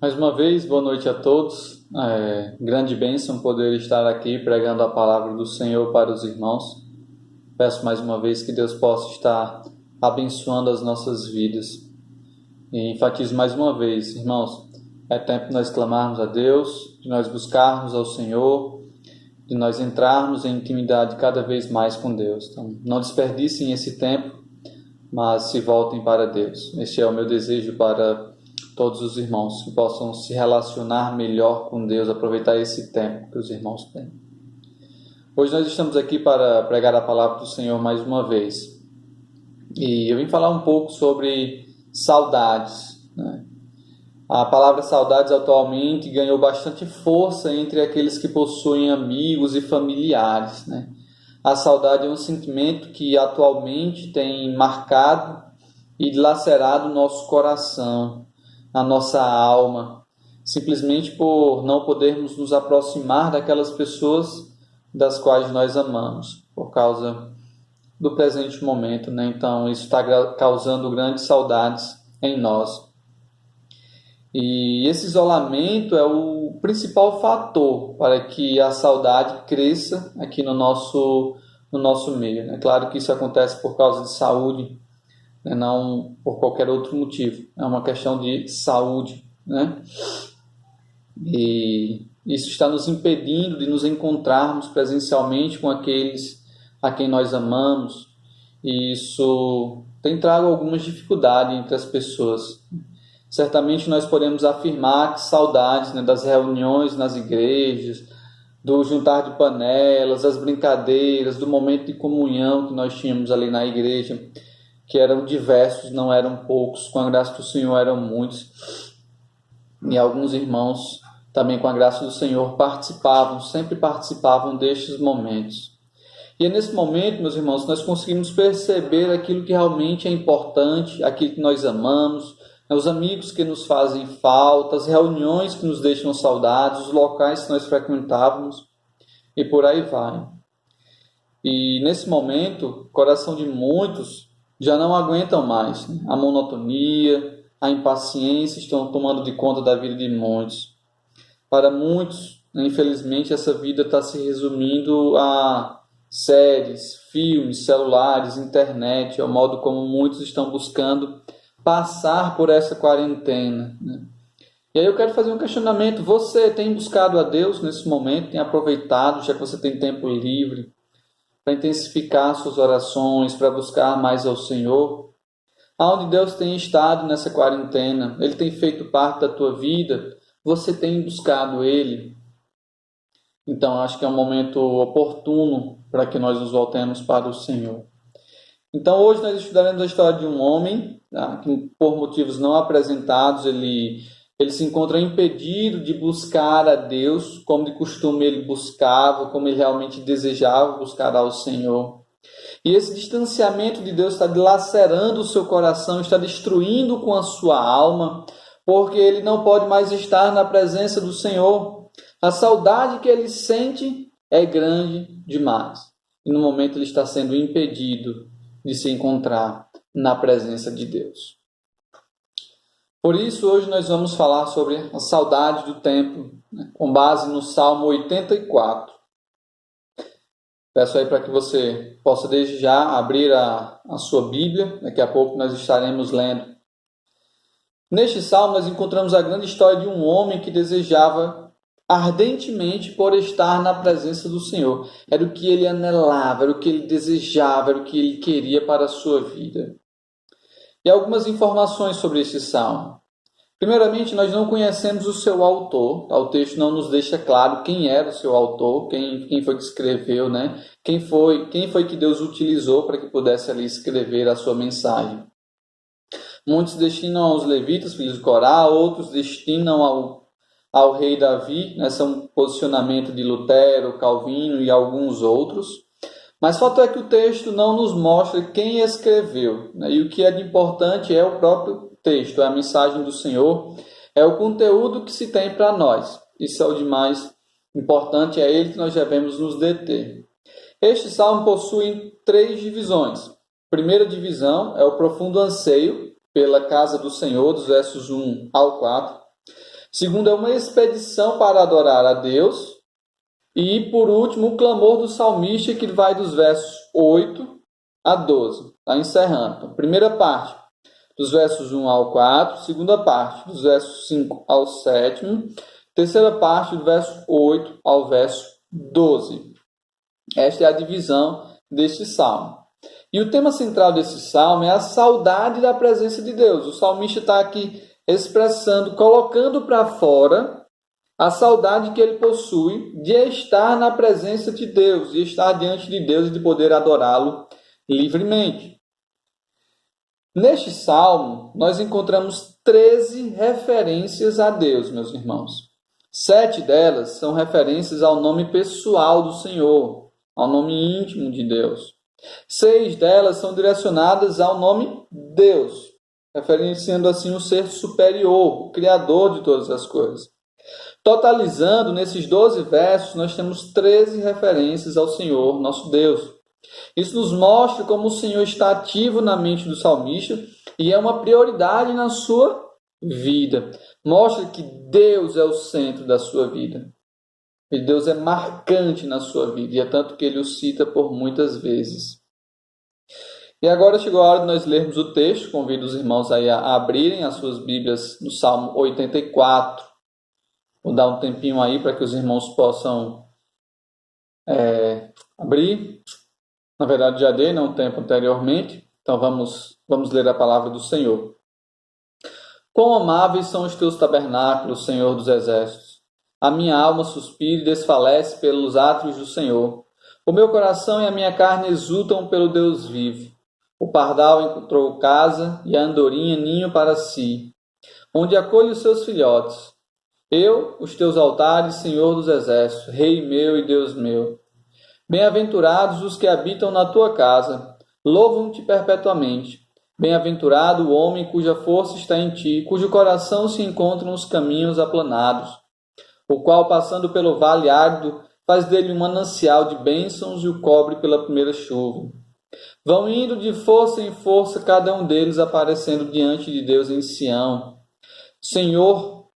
Mais uma vez, boa noite a todos. Grande bênção poder estar aqui pregando a palavra do Senhor para os irmãos. Peço mais uma vez que Deus possa estar abençoando as nossas vidas. E enfatizo mais uma vez, irmãos, é tempo de nós clamarmos a Deus, de nós buscarmos ao Senhor, de nós entrarmos em intimidade cada vez mais com Deus. Então, não desperdicem esse tempo, mas se voltem para Deus. Este é o meu desejo para todos os irmãos, que possam se relacionar melhor com Deus, aproveitar esse tempo que os irmãos têm. Hoje nós estamos aqui para pregar a palavra do Senhor mais uma vez. E eu vim falar um pouco sobre saudades, né? A palavra saudades atualmente ganhou bastante força entre aqueles que possuem amigos e familiares, né? A saudade é um sentimento que atualmente tem marcado e dilacerado o nosso coração, a nossa alma, simplesmente por não podermos nos aproximar daquelas pessoas das quais nós amamos, por causa do presente momento, né? Então, isso está causando grandes saudades em nós. E esse isolamento é o principal fator para que a saudade cresça aqui no nosso meio. É claro que isso acontece por causa de saúde, né? Não por qualquer outro motivo. É uma questão de saúde, né? E isso está nos impedindo de nos encontrarmos presencialmente com aqueles a quem nós amamos. E isso tem trago algumas dificuldades entre as pessoas. Certamente nós podemos afirmar que saudades, né, das reuniões nas igrejas, do juntar de panelas, das brincadeiras, do momento de comunhão que nós tínhamos ali na igreja, que eram diversos, não eram poucos, com a graça do Senhor eram muitos. E alguns irmãos, também com a graça do Senhor, sempre participavam destes momentos. E é nesse momento, meus irmãos, nós conseguimos perceber aquilo que realmente é importante, aquilo que nós amamos, os amigos que nos fazem falta, as reuniões que nos deixam saudades, os locais que nós frequentávamos, e por aí vai. E nesse momento, o coração de muitos já não aguentam mais, né? A monotonia, a impaciência estão tomando de conta da vida de muitos. Para muitos, infelizmente, essa vida está se resumindo a séries, filmes, celulares, internet, é o modo como muitos estão buscando passar por essa quarentena, né? E aí eu quero fazer um questionamento. Você tem buscado a Deus nesse momento? Tem aproveitado, já que você tem tempo livre, para intensificar suas orações, para buscar mais ao Senhor? Aonde Deus tem estado nessa quarentena? Ele tem feito parte da tua vida? Você tem buscado Ele? Então, acho que é um momento oportuno para que nós nos voltemos para o Senhor. Então, hoje nós estudaremos a história de um homem, tá, que por motivos não apresentados, ele se encontra impedido de buscar a Deus, como de costume ele buscava, como ele realmente desejava buscar ao Senhor. E esse distanciamento de Deus está dilacerando o seu coração, está destruindo com a sua alma, porque ele não pode mais estar na presença do Senhor. A saudade que ele sente é grande demais. E no momento ele está sendo impedido de se encontrar na presença de Deus. Por isso, hoje nós vamos falar sobre a saudade do templo, né, com base no Salmo 84. Peço aí para que você possa desde já abrir a sua Bíblia. Daqui a pouco nós estaremos lendo. Neste salmo nós encontramos a grande história de um homem que desejava ardentemente por estar na presença do Senhor. Era o que ele anelava, era o que ele desejava, era o que ele queria para a sua vida. E algumas informações sobre este salmo. Primeiramente, nós não conhecemos o seu autor. O texto não nos deixa claro quem era o seu autor, quem foi que escreveu, né? Quem foi que Deus utilizou para que pudesse ali escrever a sua mensagem. Muitos destinam aos levitas, filhos de Corá, outros destinam ao rei Davi, né? Esse é um posicionamento de Lutero, Calvino e alguns outros. Mas o fato é que o texto não nos mostra quem escreveu, né? E o que é de importante é o próprio texto, é a mensagem do Senhor, é o conteúdo que se tem para nós. Isso é o de mais importante, é ele que nós devemos nos deter. Este salmo possui 3 divisões. A primeira divisão é o profundo anseio pela casa do Senhor, dos versos 1 ao 4. Segundo, é uma expedição para adorar a Deus. E, por último, o clamor do salmista, que vai dos versos 8 a 12. Está encerrando. Então, primeira parte, dos versos 1 ao 4. Segunda parte, dos versos 5 ao 7. Terceira parte, do verso 8 ao verso 12. Esta é a divisão deste salmo. E o tema central desse salmo é a saudade da presença de Deus. O salmista está aqui expressando, colocando para fora a saudade que ele possui de estar na presença de Deus, de estar diante de Deus e de poder adorá-lo livremente. Neste salmo, nós encontramos 13 referências a Deus, meus irmãos. 7 delas são referências ao nome pessoal do Senhor, ao nome íntimo de Deus. 6 delas são direcionadas ao nome Deus, referenciando assim o ser superior, o Criador de todas as coisas. Totalizando, nesses 12 versos, nós temos 13 referências ao Senhor, nosso Deus. Isso nos mostra como o Senhor está ativo na mente do salmista e é uma prioridade na sua vida. Mostra que Deus é o centro da sua vida. E Deus é marcante na sua vida, e é tanto que ele o cita por muitas vezes. E agora chegou a hora de nós lermos o texto. Convido os irmãos aí a abrirem as suas Bíblias no Salmo 84. Vou dar um tempinho aí para que os irmãos possam abrir. Na verdade, já dei um tempo anteriormente. Então vamos ler a palavra do Senhor. Quão amáveis são os teus tabernáculos, Senhor dos exércitos! A minha alma suspira e desfalece pelos átrios do Senhor. O meu coração e a minha carne exultam pelo Deus vivo. O pardal encontrou casa e a andorinha ninho para si, onde acolhe os seus filhotes. Eu, os teus altares, Senhor dos exércitos, Rei meu e Deus meu. Bem-aventurados os que habitam na tua casa, louvam-te perpetuamente. Bem-aventurado o homem cuja força está em ti, cujo coração se encontra nos caminhos aplanados, o qual, passando pelo vale árido, faz dele um manancial de bênçãos e o cobre pela primeira chuva. Vão indo de força em força, cada um deles aparecendo diante de Deus em Sião. Senhor,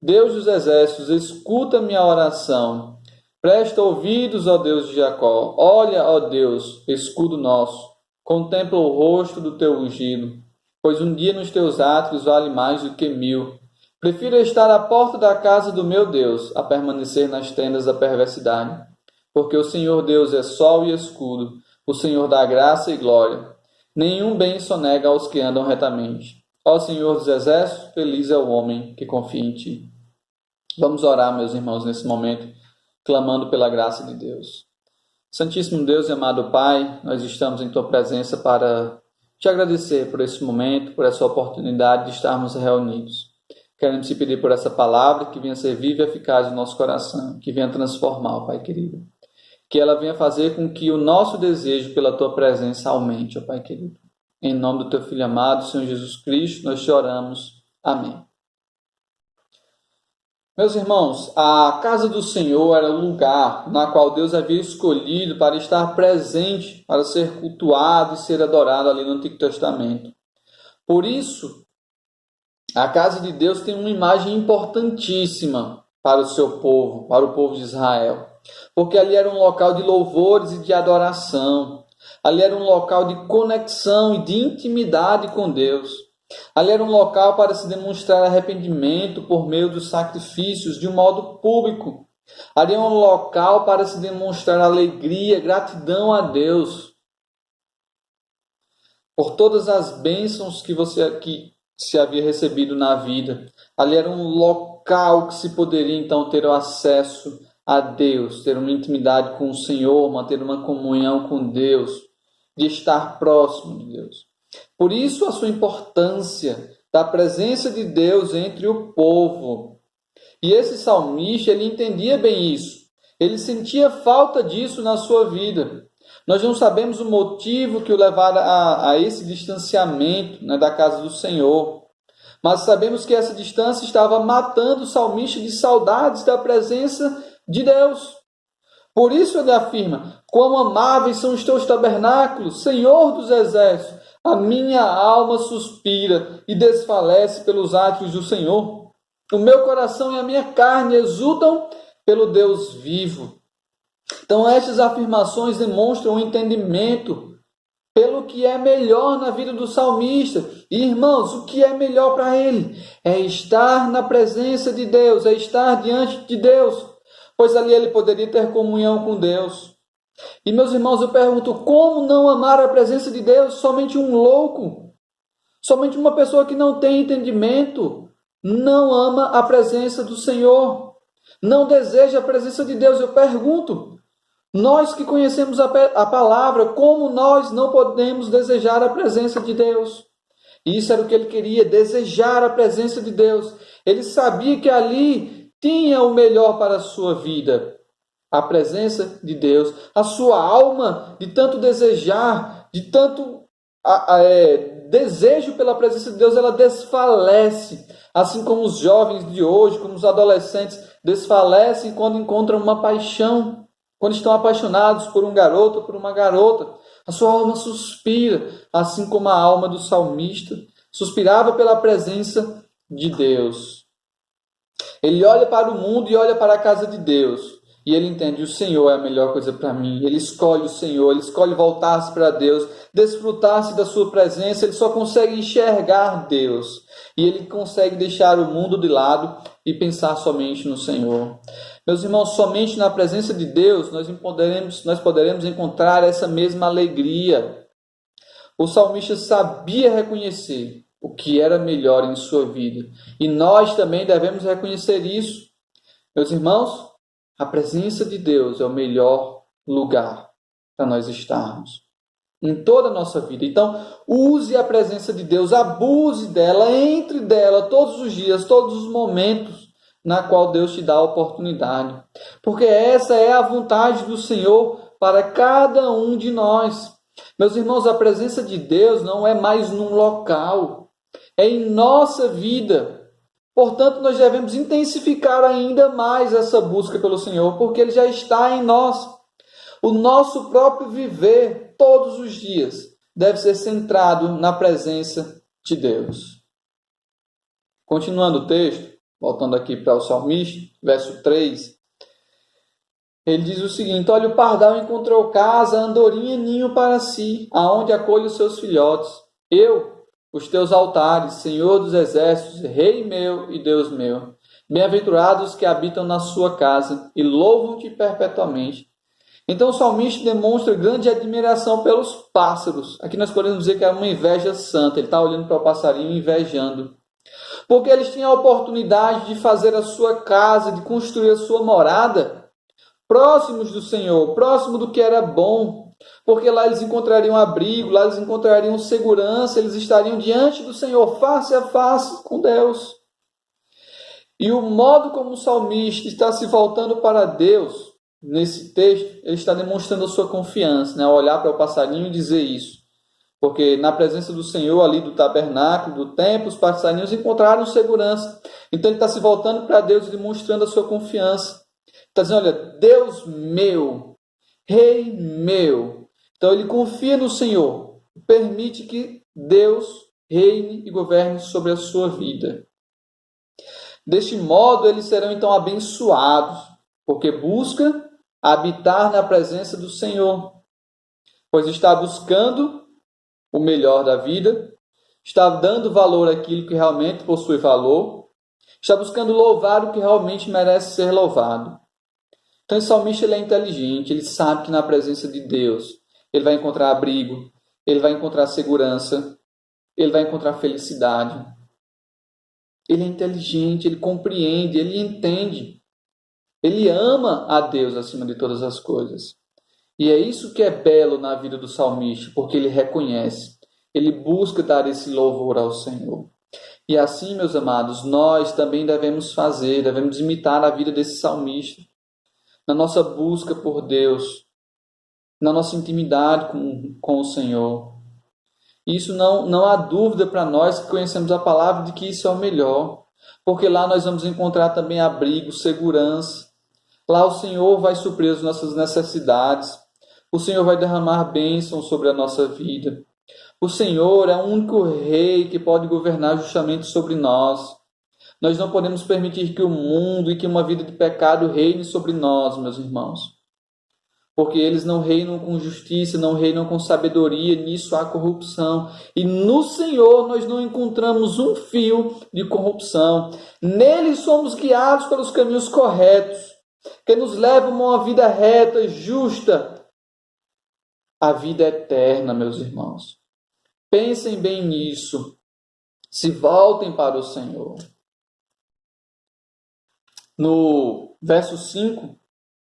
Deus dos exércitos, escuta minha oração. Presta ouvidos, ó Deus de Jacó. Olha, ó Deus, escudo nosso. Contempla o rosto do teu ungido. Pois um dia nos teus átrios vale mais do que 1000. Prefiro estar à porta da casa do meu Deus, a permanecer nas tendas da perversidade. Porque o Senhor Deus é sol e escudo, o Senhor dá graça e glória. Nenhum bem sonega aos que andam retamente. Ó Senhor dos exércitos, feliz é o homem que confia em ti. Vamos orar, meus irmãos, nesse momento, clamando pela graça de Deus. Santíssimo Deus e amado Pai, nós estamos em tua presença para te agradecer por esse momento, por essa oportunidade de estarmos reunidos. Queremos te pedir por essa palavra que venha ser viva e eficaz no nosso coração, que venha transformar, Pai querido. Que ela venha fazer com que o nosso desejo pela tua presença aumente, ó Pai querido. Em nome do teu Filho amado, Senhor Jesus Cristo, nós te oramos. Amém. Meus irmãos, a casa do Senhor era o lugar na qual Deus havia escolhido para estar presente, para ser cultuado e ser adorado ali no Antigo Testamento. Por isso, a casa de Deus tem uma imagem importantíssima para o seu povo, para o povo de Israel. Porque ali era um local de louvores e de adoração. Ali era um local de conexão e de intimidade com Deus. Ali era um local para se demonstrar arrependimento por meio dos sacrifícios de um modo público. Ali era um local para se demonstrar alegria, gratidão a Deus por todas as bênçãos que se havia recebido na vida. Ali era um local que se poderia então ter o acesso a Deus, ter uma intimidade com o Senhor, manter uma comunhão com Deus, de estar próximo de Deus. Por isso a sua importância da presença de Deus entre o povo. E esse salmista, ele entendia bem isso. Ele sentia falta disso na sua vida. Nós não sabemos o motivo que o levara a esse distanciamento, né, da casa do Senhor. Mas sabemos que essa distância estava matando o salmista de saudades da presença de Deus. Por isso ele afirma: quão amáveis são os teus tabernáculos, Senhor dos exércitos. A minha alma suspira e desfalece pelos átrios do Senhor. O meu coração e a minha carne exultam pelo Deus vivo. Então, estas afirmações demonstram o entendimento pelo que é melhor na vida do salmista. E, irmãos, o que é melhor para ele? É estar na presença de Deus, é estar diante de Deus, pois ali ele poderia ter comunhão com Deus. E, meus irmãos, eu pergunto, como não amar a presença de Deus? Somente um louco, somente uma pessoa que não tem entendimento, não ama a presença do Senhor, não deseja a presença de Deus. Eu pergunto, nós que conhecemos a palavra, como nós não podemos desejar a presença de Deus? Isso era o que ele queria, desejar a presença de Deus. Ele sabia que ali tinha o melhor para a sua vida, a presença de Deus. A sua alma, de tanto desejar, de tanto desejo pela presença de Deus, ela desfalece. Assim como os jovens de hoje, como os adolescentes, desfalecem quando encontram uma paixão, quando estão apaixonados por um garoto ou por uma garota. A sua alma suspira, assim como a alma do salmista suspirava pela presença de Deus. Ele olha para o mundo e olha para a casa de Deus. E ele entende, o Senhor é a melhor coisa para mim. Ele escolhe o Senhor, ele escolhe voltar-se para Deus, desfrutar-se da sua presença. Ele só consegue enxergar Deus. E ele consegue deixar o mundo de lado e pensar somente no Senhor. Meus irmãos, somente na presença de Deus nós poderemos encontrar essa mesma alegria. O salmista sabia reconhecer o que era melhor em sua vida. E nós também devemos reconhecer isso. Meus irmãos, a presença de Deus é o melhor lugar para nós estarmos em toda a nossa vida. Então, use a presença de Deus, abuse dela, entre dela todos os dias, todos os momentos na qual Deus te dá a oportunidade. Porque essa é a vontade do Senhor para cada um de nós. Meus irmãos, a presença de Deus não é mais num local, é em nossa vida. Portanto, nós devemos intensificar ainda mais essa busca pelo Senhor, porque Ele já está em nós. O nosso próprio viver, todos os dias, deve ser centrado na presença de Deus. Continuando o texto, voltando aqui para o salmista, verso 3, ele diz o seguinte: olha, o pardal encontrou casa, a andorinha ninho para si, aonde acolhe os seus filhotes. Eu, os teus altares, Senhor dos exércitos, Rei meu e Deus meu. Bem-aventurados que habitam na sua casa e louvam-te perpetuamente. Então o salmista demonstra grande admiração pelos pássaros. Aqui nós podemos dizer que é uma inveja santa. Ele está olhando para o passarinho e invejando. Porque eles tinham a oportunidade de fazer a sua casa, de construir a sua morada próximos do Senhor, próximo do que era bom. Porque lá eles encontrariam abrigo, lá eles encontrariam segurança, eles estariam diante do Senhor, face a face com Deus. E o modo como o salmista está se voltando para Deus, nesse texto, ele está demonstrando a sua confiança, né? Ao olhar para o passarinho e dizer isso. Porque na presença do Senhor, ali do tabernáculo, do templo, os passarinhos encontraram segurança. Então ele está se voltando para Deus e demonstrando a sua confiança. Está dizendo, olha, Deus meu, Rei meu. Então ele confia no Senhor, permite que Deus reine e governe sobre a sua vida. Deste modo, eles serão então abençoados, porque busca habitar na presença do Senhor, pois está buscando o melhor da vida, está dando valor àquilo que realmente possui valor, está buscando louvar o que realmente merece ser louvado. Então, esse salmista ele é inteligente, ele sabe que na presença de Deus ele vai encontrar abrigo, ele vai encontrar segurança, ele vai encontrar felicidade. Ele é inteligente, ele compreende, ele entende. Ele ama a Deus acima de todas as coisas. E é isso que é belo na vida do salmista, porque ele reconhece, ele busca dar esse louvor ao Senhor. E assim, meus amados, nós também devemos fazer, devemos imitar a vida desse salmista, na nossa busca por Deus, na nossa intimidade com o Senhor. Isso não há dúvida para nós que conhecemos a palavra de que isso é o melhor, porque lá nós vamos encontrar também abrigo, segurança. Lá o Senhor vai suprir as nossas necessidades, o Senhor vai derramar bênçãos sobre a nossa vida. O Senhor é o único Rei que pode governar justamente sobre nós. Nós não podemos permitir que o mundo e que uma vida de pecado reine sobre nós, meus irmãos. Porque eles não reinam com justiça, não reinam com sabedoria, nisso há corrupção. E no Senhor nós não encontramos um fio de corrupção. Nele somos guiados pelos caminhos corretos, que nos levam a uma vida reta, justa, a vida eterna, meus irmãos. Pensem bem nisso. Se voltem para o Senhor. No verso 5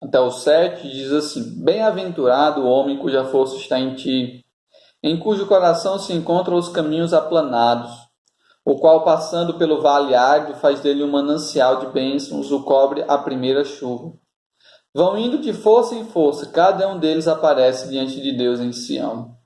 até o 7 diz assim: Bem-aventurado o homem cuja força está em ti, em cujo coração se encontram os caminhos aplanados, o qual, passando pelo vale árido, faz dele um manancial de bênçãos, o cobre a primeira chuva. Vão indo de força em força, cada um deles aparece diante de Deus em Sião.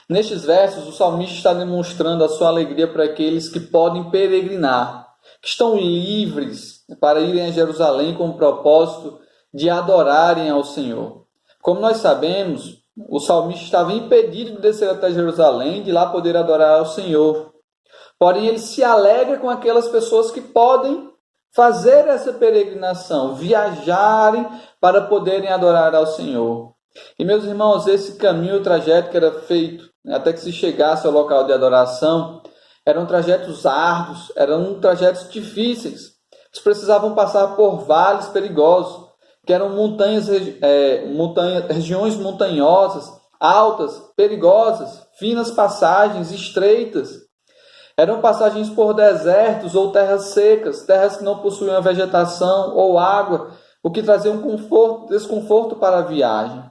Nestes versos, o salmista está demonstrando a sua alegria para aqueles que podem peregrinar, que estão livres para irem a Jerusalém com o propósito de adorarem ao Senhor. Como nós sabemos, o salmista estava impedido de descer até Jerusalém, de lá poder adorar ao Senhor. Porém, ele se alegra com aquelas pessoas que podem fazer essa peregrinação, viajarem para poderem adorar ao Senhor. E, meus irmãos, esse caminho, o trajeto que era feito até que se chegasse ao local de adoração, eram trajetos árduos, eram trajetos difíceis. Eles precisavam passar por vales perigosos, que eram regiões montanhosas, altas, perigosas, finas passagens estreitas. Eram passagens por desertos ou terras secas, terras que não possuíam vegetação ou água, o que trazia um desconforto para a viagem.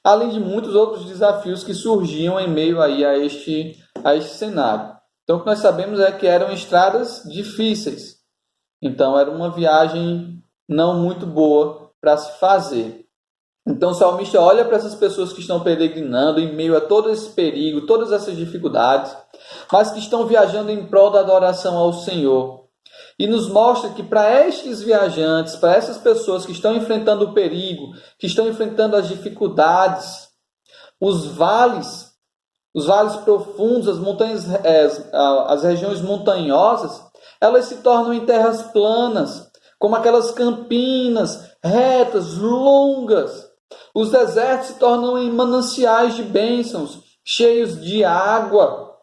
Além de muitos outros desafios que surgiam em meio aí a este cenário. Então, o que nós sabemos é que eram estradas difíceis. Então, era uma viagem não muito boa para se fazer. Então, o salmista olha para essas pessoas que estão peregrinando em meio a todo esse perigo, todas essas dificuldades, mas que estão viajando em prol da adoração ao Senhor. E nos mostra que para estes viajantes, para essas pessoas que estão enfrentando o perigo, que estão enfrentando as dificuldades, os vales profundos, as montanhas, as regiões montanhosas, elas se tornam em terras planas, como aquelas campinas retas, longas. Os desertos se tornam em mananciais de bênçãos, cheios de água,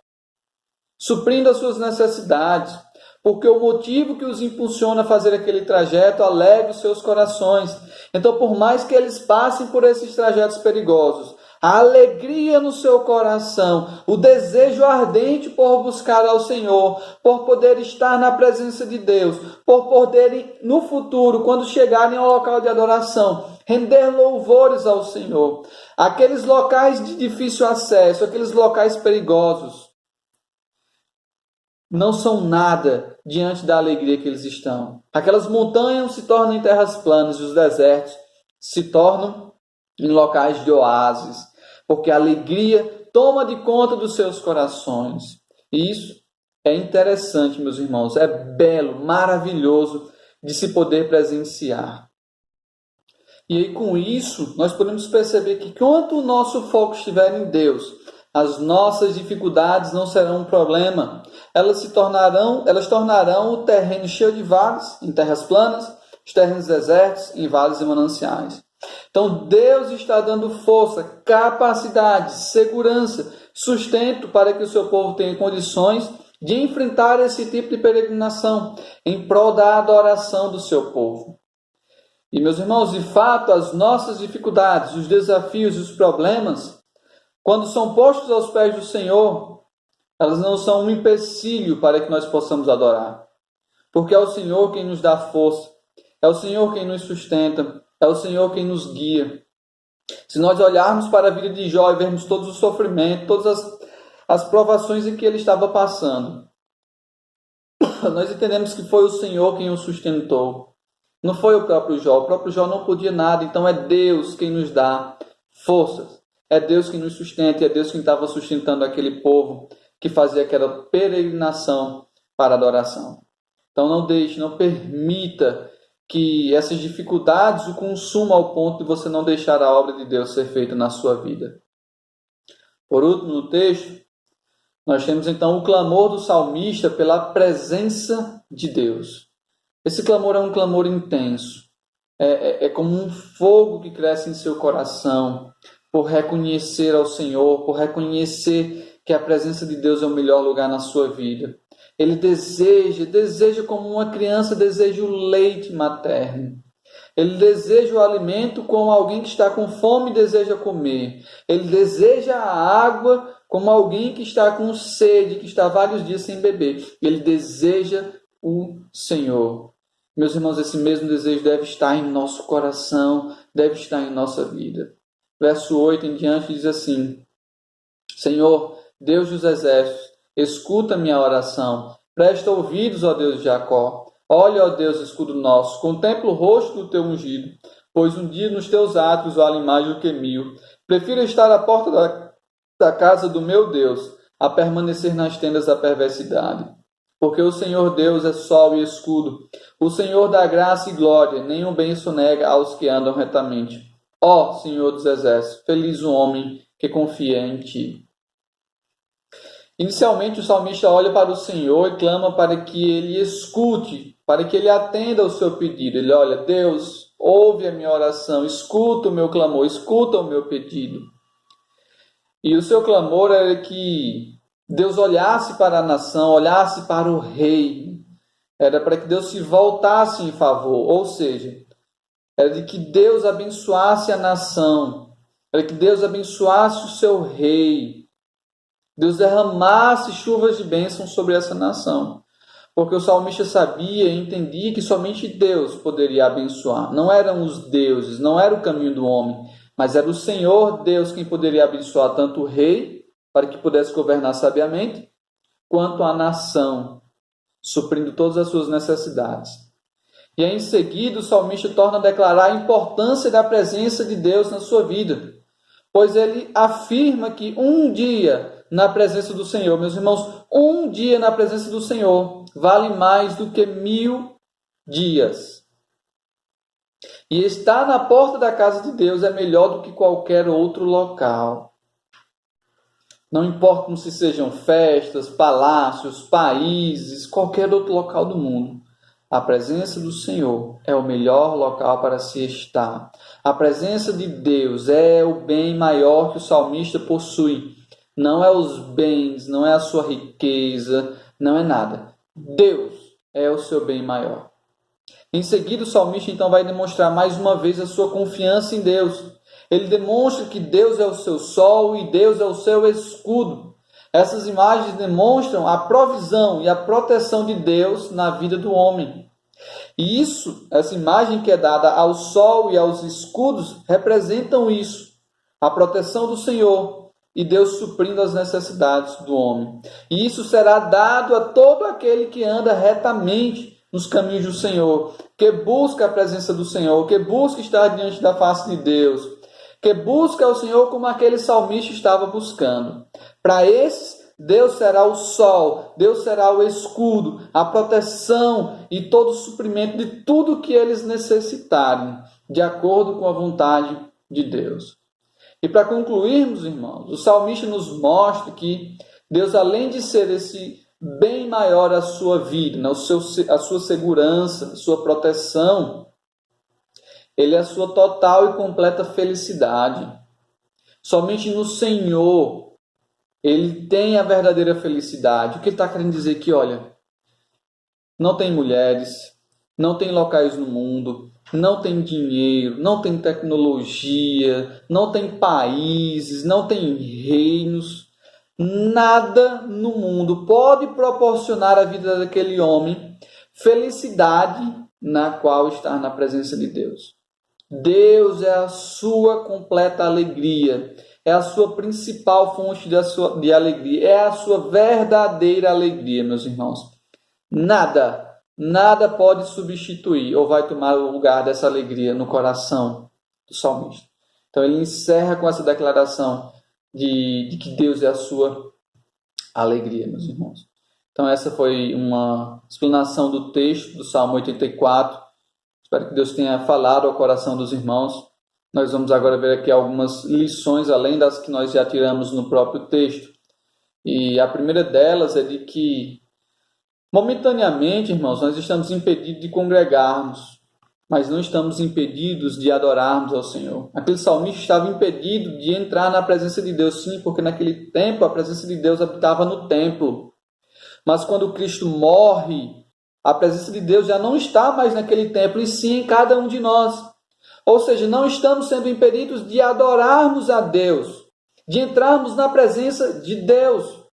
suprindo as suas necessidades, porque o motivo que os impulsiona a fazer aquele trajeto alegra os seus corações. Então, por mais que eles passem por esses trajetos perigosos, a alegria no seu coração, o desejo ardente por buscar ao Senhor, por poder estar na presença de Deus, por poderem, no futuro, quando chegarem ao local de adoração, render louvores ao Senhor. Aqueles locais de difícil acesso, aqueles locais perigosos, não são nada diante da alegria que eles estão. Aquelas montanhas se tornam em terras planas e os desertos se tornam em locais de oásis, porque a alegria toma de conta dos seus corações. E isso é interessante, meus irmãos, é belo, maravilhoso de se poder presenciar. E aí, com isso, nós podemos perceber que quanto o nosso foco estiver em Deus, as nossas dificuldades não serão um problema. Elas tornarão o terreno cheio de vales, em terras planas, os terrenos desertos, em vales e mananciais. Então, Deus está dando força, capacidade, segurança, sustento para que o seu povo tenha condições de enfrentar esse tipo de peregrinação em prol da adoração do seu povo. E, meus irmãos, de fato, as nossas dificuldades, os desafios e os problemas, quando são postos aos pés do Senhor, elas não são um empecilho para que nós possamos adorar. Porque é o Senhor quem nos dá força, é o Senhor quem nos sustenta, é o Senhor quem nos guia. Se nós olharmos para a vida de Jó e vermos todos os sofrimentos, todas as provações em que ele estava passando, nós entendemos que foi o Senhor quem o sustentou. Não foi o próprio Jó não podia nada, então é Deus quem nos dá forças. É Deus quem nos sustenta, e é Deus quem estava sustentando aquele povo que fazia aquela peregrinação para adoração. Então não deixe, não permita que essas dificuldades o consumam ao ponto de você não deixar a obra de Deus ser feita na sua vida. Por último, no texto, Nós temos então o clamor do salmista pela presença de Deus. Esse clamor é um clamor intenso. É como um fogo que cresce em seu coração, por reconhecer ao Senhor, por reconhecer que a presença de Deus é o melhor lugar na sua vida. Ele deseja como uma criança deseja o leite materno. Ele deseja o alimento como alguém que está com fome deseja comer. Ele deseja a água como alguém que está com sede, que está vários dias sem beber. Ele deseja o Senhor. Meus irmãos, esse mesmo desejo deve estar em nosso coração, deve estar em nossa vida. Verso 8 em diante diz assim: Senhor, Deus dos exércitos, escuta minha oração. Presta ouvidos, ó Deus de Jacó. Olha, ó Deus, escudo nosso, contempla o rosto do teu ungido, pois um dia nos teus átrios vale mais do que 1000. Prefiro estar à porta da casa do meu Deus, a permanecer nas tendas da perversidade. Porque o Senhor Deus é sol e escudo, o Senhor dá graça e glória, nenhum bem sonega aos que andam retamente. Ó Senhor dos exércitos, feliz o homem que confia em ti. Inicialmente o salmista olha para o Senhor e clama para que ele escute, para que ele atenda ao seu pedido. Ele olha: Deus, ouve a minha oração, escuta o meu clamor, escuta o meu pedido. E o seu clamor era que Deus olhasse para a nação, olhasse para o rei. Era para que Deus se voltasse em favor, ou seja, era de que Deus abençoasse a nação, para que Deus abençoasse o seu rei. Deus derramasse chuvas de bênção sobre essa nação. Porque o salmista sabia e entendia que somente Deus poderia abençoar. Não eram os deuses, não era o caminho do homem, mas era o Senhor Deus quem poderia abençoar tanto o rei, para que pudesse governar sabiamente, quanto a nação, suprindo todas as suas necessidades. E aí, em seguida, o salmista torna a declarar a importância da presença de Deus na sua vida. Pois ele afirma que um dia na presença do Senhor, meus irmãos, um dia na presença do Senhor vale mais do que 1000 dias. E estar na porta da casa de Deus é melhor do que qualquer outro local. Não importa se sejam festas, palácios, países, qualquer outro local do mundo. A presença do Senhor é o melhor local para se estar. A presença de Deus é o bem maior que o salmista possui. Não é os bens, não é a sua riqueza, não é nada. Deus é o seu bem maior. Em seguida, o salmista então vai demonstrar mais uma vez a sua confiança em Deus. Ele demonstra que Deus é o seu sol e Deus é o seu escudo. Essas imagens demonstram a provisão e a proteção de Deus na vida do homem. E essa imagem que é dada ao sol e aos escudos, representam isso. A proteção do Senhor e Deus suprindo as necessidades do homem. E isso será dado a todo aquele que anda retamente nos caminhos do Senhor, que busca a presença do Senhor, que busca estar diante da face de Deus, que busca o Senhor como aquele salmista estava buscando. Para esses, Deus será o sol, Deus será o escudo, a proteção e todo o suprimento de tudo que eles necessitarem, de acordo com a vontade de Deus. E para concluirmos, irmãos, o salmista nos mostra que Deus, além de ser esse bem maior à sua vida, a sua segurança, a sua proteção, Ele é a sua total e completa felicidade. Somente no Senhor Ele tem a verdadeira felicidade. O que ele está querendo dizer aqui? Olha, não tem mulheres, não tem locais no mundo, não tem dinheiro, não tem tecnologia, não tem países, não tem reinos. Nada no mundo pode proporcionar à vida daquele homem felicidade na qual está na presença de Deus. Deus é a sua completa alegria, é a sua principal fonte de alegria, é a sua verdadeira alegria, meus irmãos. Nada pode substituir ou vai tomar o lugar dessa alegria no coração do salmista. Então ele encerra com essa declaração de que Deus é a sua alegria, meus irmãos. Então essa foi uma explanação do texto do Salmo 84. Espero que Deus tenha falado ao coração dos irmãos. Nós vamos agora ver aqui algumas lições, além das que nós já tiramos no próprio texto. E a primeira delas é de que, momentaneamente, irmãos, nós estamos impedidos de congregarmos, mas não estamos impedidos de adorarmos ao Senhor. Aquele salmista estava impedido de entrar na presença de Deus, sim, porque naquele tempo a presença de Deus habitava no templo. Mas quando Cristo morre, a presença de Deus já não está mais naquele templo, e sim em cada um de nós. Ou seja, não estamos sendo impedidos de adorarmos a Deus, de entrarmos na presença de Deus.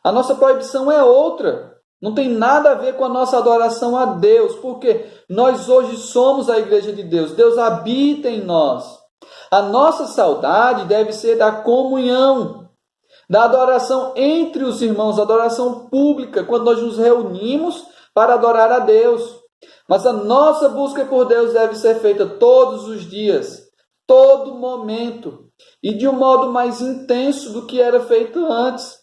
A nossa proibição é outra. Não tem nada a ver com a nossa adoração a Deus, porque nós hoje somos a igreja de Deus. Deus habita em nós. A nossa saudade deve ser da comunhão, da adoração entre os irmãos, adoração pública, quando nós nos reunimos para adorar a Deus. Mas a nossa busca por Deus deve ser feita todos os dias, todo momento, e de um modo mais intenso do que era feito antes.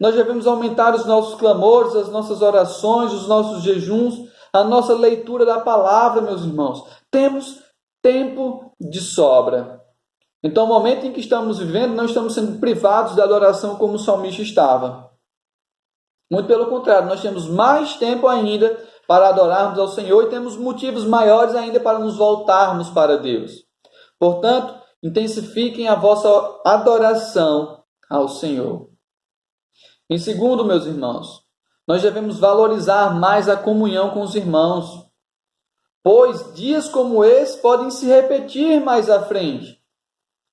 Nós devemos aumentar os nossos clamores, as nossas orações, os nossos jejuns, a nossa leitura da palavra, meus irmãos. Temos tempo de sobra. Então, no momento em que estamos vivendo, não estamos sendo privados da adoração como o salmista estava. Muito pelo contrário, nós temos mais tempo ainda para adorarmos ao Senhor e temos motivos maiores ainda para nos voltarmos para Deus. Portanto, intensifiquem a vossa adoração ao Senhor. Em segundo, meus irmãos, nós devemos valorizar mais a comunhão com os irmãos, pois dias como esse podem se repetir mais à frente.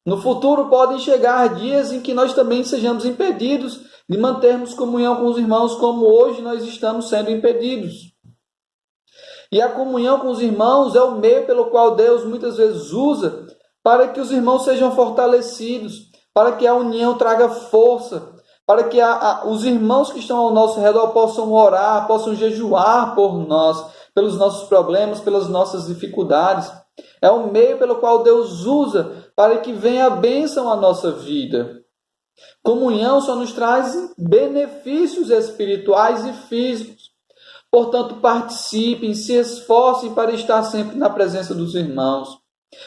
No futuro podem chegar dias em que nós também sejamos impedidos de mantermos comunhão com os irmãos, como hoje nós estamos sendo impedidos. E a comunhão com os irmãos é o meio pelo qual Deus muitas vezes usa para que os irmãos sejam fortalecidos, para que a união traga força, para que os irmãos que estão ao nosso redor possam orar, possam jejuar por nós, pelos nossos problemas, pelas nossas dificuldades. É o meio pelo qual Deus usa para que venha a bênção à nossa vida. Comunhão só nos traz benefícios espirituais e físicos. Portanto, participem, se esforcem para estar sempre na presença dos irmãos.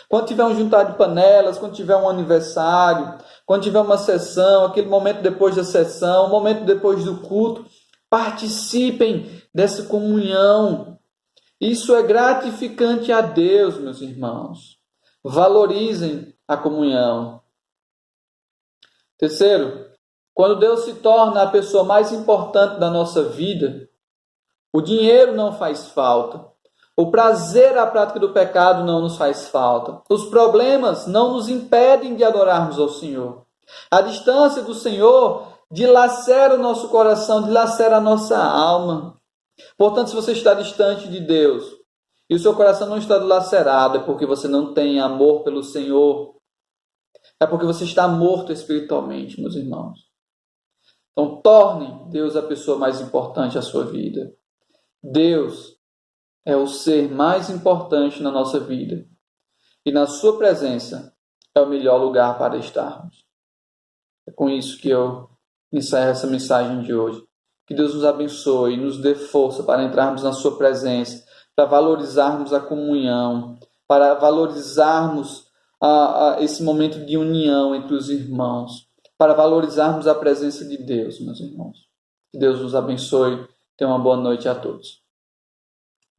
Quando tiver um juntar de panelas, quando tiver um aniversário, quando tiver uma sessão, aquele momento depois da sessão, o momento depois do culto, participem dessa comunhão. Isso é gratificante a Deus, meus irmãos. Valorizem a comunhão. Terceiro, quando Deus se torna a pessoa mais importante da nossa vida, o dinheiro não faz falta. O prazer à prática do pecado não nos faz falta. Os problemas não nos impedem de adorarmos ao Senhor. A distância do Senhor dilacera o nosso coração, dilacera a nossa alma. Portanto, se você está distante de Deus e o seu coração não está dilacerado, é porque você não tem amor pelo Senhor. É porque você está morto espiritualmente, meus irmãos. Então, torne Deus a pessoa mais importante da sua vida. Deus é o ser mais importante na nossa vida. E na sua presença é o melhor lugar para estarmos. É com isso que eu encerro essa mensagem de hoje. Que Deus nos abençoe e nos dê força para entrarmos na sua presença, para valorizarmos a comunhão, para valorizarmos esse momento de união entre os irmãos, para valorizarmos a presença de Deus, meus irmãos. Que Deus nos abençoe. Tenha uma boa noite a todos.